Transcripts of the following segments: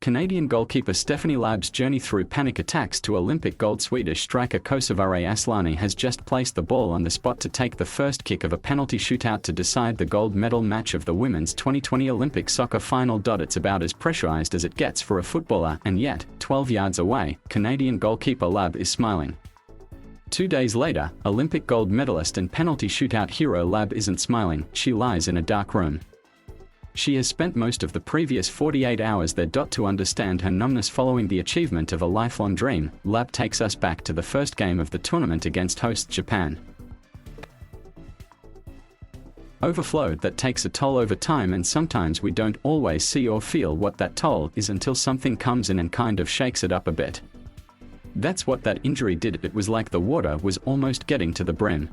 Canadian goalkeeper Stephanie Labbe's journey through panic attacks to Olympic gold Swedish striker Kosovare Asllani has just placed the ball on the spot to take the first kick of a penalty shootout to decide the gold medal match of the women's 2020 Olympic soccer final. It's about as pressurized as it gets for a footballer, and yet, 12 yards away, Canadian goalkeeper Labbe is smiling. 2 days later, Olympic gold medalist and penalty shootout hero Labbe isn't smiling. She lies in a dark room. She has spent most of the previous 48 hours there. To understand her numbness following the achievement of a lifelong dream, Labbe takes us back to the first game of the tournament against host Japan. Overflow that takes a toll over time, and sometimes we don't always see or feel what that toll is until something comes in and kind of shakes it up a bit. That's what that injury did. It was like the water was almost getting to the brim.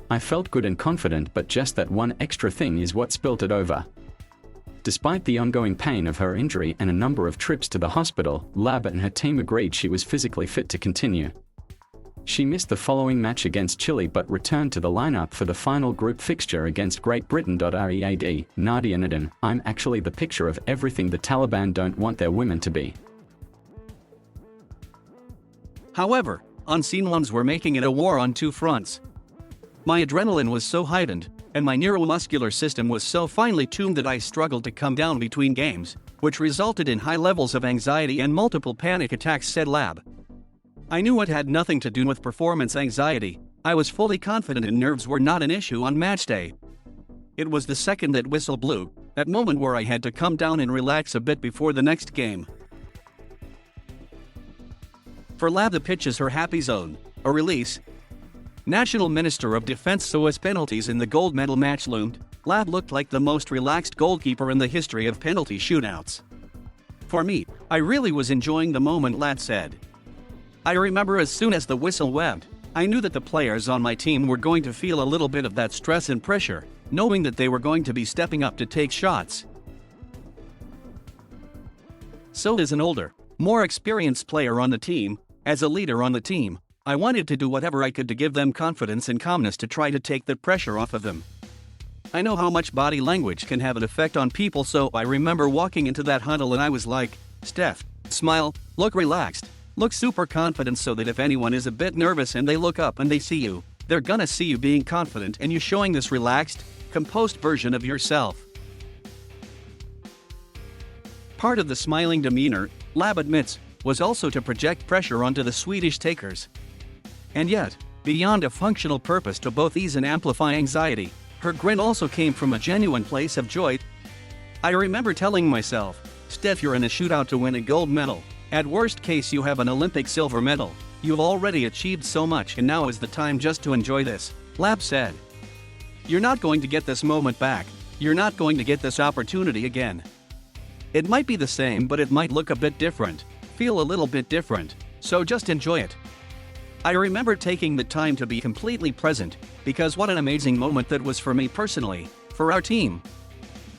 I felt good and confident, but just that one extra thing is what spilt it over. Despite the ongoing pain of her injury and a number of trips to the hospital, Labbe and her team agreed she was physically fit to continue. She missed the following match against Chile but returned to the lineup for the final group fixture against Great Britain. Read, Nadia Nadine, I'm actually the picture of everything the Taliban don't want their women to be. However, unseen ones were making it a war on two fronts. My adrenaline was so heightened, and my neuromuscular system was so finely tuned that I struggled to come down between games, which resulted in high levels of anxiety and multiple panic attacks, said Labbe. I knew it had nothing to do with performance anxiety. I was fully confident and nerves were not an issue on match day. It was the second that whistle blew, that moment where I had to come down and relax a bit before the next game. For Labbe, the pitch is her happy zone, a release. National Minister of Defense. So as penalties in the gold medal match loomed, Labbe looked like the most relaxed goalkeeper in the history of penalty shootouts. For me, I really was enjoying the moment, Labbe said. I remember as soon as the whistle went, I knew that the players on my team were going to feel a little bit of that stress and pressure, knowing that they were going to be stepping up to take shots. So as an older, more experienced player on the team, as a leader on the team, I wanted to do whatever I could to give them confidence and calmness to try to take the pressure off of them. I know how much body language can have an effect on people, so I remember walking into that huddle and I was like, Steph, smile, look relaxed, look super confident, so that if anyone is a bit nervous and they look up and they see you, they're gonna see you being confident and you showing this relaxed, composed version of yourself. Part of the smiling demeanor, Labbe admits, was also to project pressure onto the Swedish takers. And yet, beyond a functional purpose to both ease and amplify anxiety, her grin also came from a genuine place of joy. I remember telling myself, Steph, you're in a shootout to win a gold medal. At worst case you have an Olympic silver medal. You've already achieved so much and now is the time just to enjoy this, Labbe said. You're not going to get this moment back. You're not going to get this opportunity again. It might be the same, but it might look a bit different, feel a little bit different, so just enjoy it. I remember taking the time to be completely present, because what an amazing moment that was for me personally, for our team.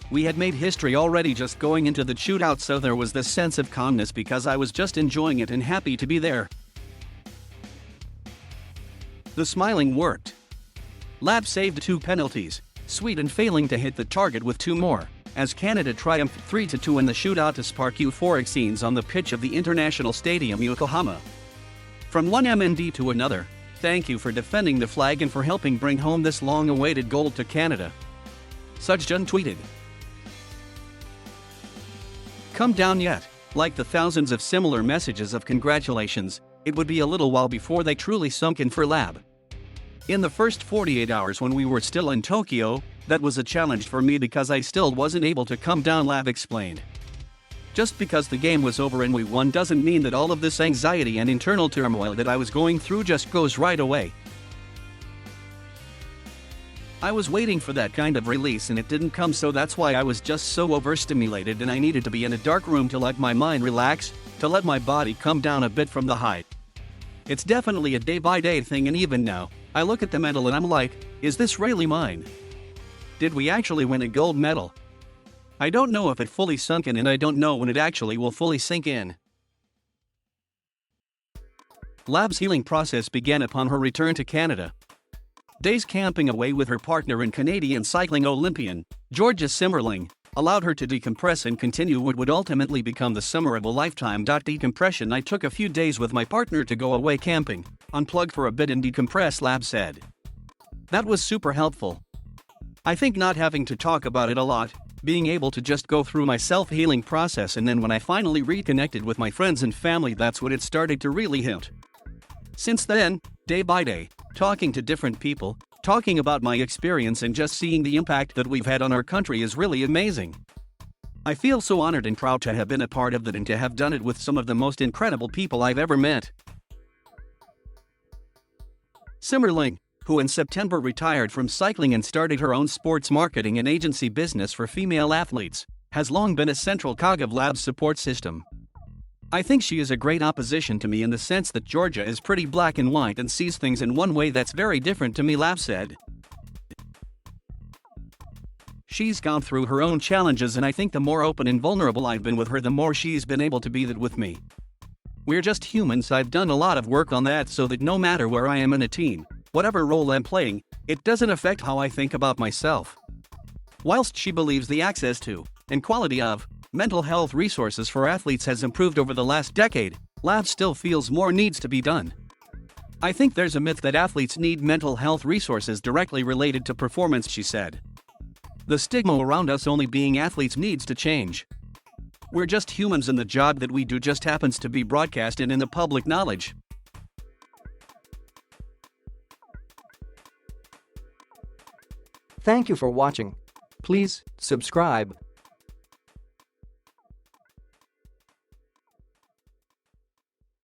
We had made history already just going into the shootout, so there was this sense of calmness because I was just enjoying it and happy to be there. The smiling worked. Labbe saved 2 penalties, Sweden failing to hit the target with 2 more, as Canada triumphed 3-2 in the shootout to spark euphoric scenes on the pitch of the International Stadium Yokohama. From one MND to another, thank you for defending the flag and for helping bring home this long-awaited gold to Canada. Sujjan tweeted. Come down yet. Like the thousands of similar messages of congratulations, it would be a little while before they truly sunk in for Labbe. In the first 48 hours when we were still in Tokyo, that was a challenge for me because I still wasn't able to come down, Labbe explained. Just because the game was over and we won doesn't mean that all of this anxiety and internal turmoil that I was going through just goes right away. I was waiting for that kind of release and it didn't come, so that's why I was just so overstimulated and I needed to be in a dark room to let my mind relax, to let my body come down a bit from the height. It's definitely a day-by-day thing, and even now, I look at the medal and I'm like, is this really mine? Did we actually win a gold medal? I don't know if it fully sunk in, and I don't know when it actually will fully sink in. Labbe's healing process began upon her return to Canada. Days camping away with her partner and Canadian cycling Olympian, Georgia Simmerling, allowed her to decompress and continue what would ultimately become the summer of a lifetime. Decompression. I took a few days with my partner to go away camping, unplug for a bit and decompress, Labbe said. That was super helpful. I think not having to talk about it a lot, being able to just go through my self-healing process, and then when I finally reconnected with my friends and family, that's when it started to really hit. Since then, day by day, talking to different people, talking about my experience and just seeing the impact that we've had on our country is really amazing. I feel so honored and proud to have been a part of that and to have done it with some of the most incredible people I've ever met. Simmerling, who in September retired from cycling and started her own sports marketing and agency business for female athletes, has long been a central cog of Labbe's support system. I think she is a great opposition to me in the sense that Georgia is pretty black and white and sees things in one way that's very different to me, Labbe said. She's gone through her own challenges, and I think the more open and vulnerable I've been with her, the more she's been able to be that with me. We're just humans. I've done a lot of work on that so that no matter where I am in a team, whatever role I'm playing, it doesn't affect how I think about myself. Whilst she believes the access to, and quality of, mental health resources for athletes has improved over the last decade, Labbe still feels more needs to be done. I think there's a myth that athletes need mental health resources directly related to performance, she said. The stigma around us only being athletes needs to change. We're just humans, and the job that we do just happens to be broadcasted in the public knowledge. Thank you for watching. Please subscribe.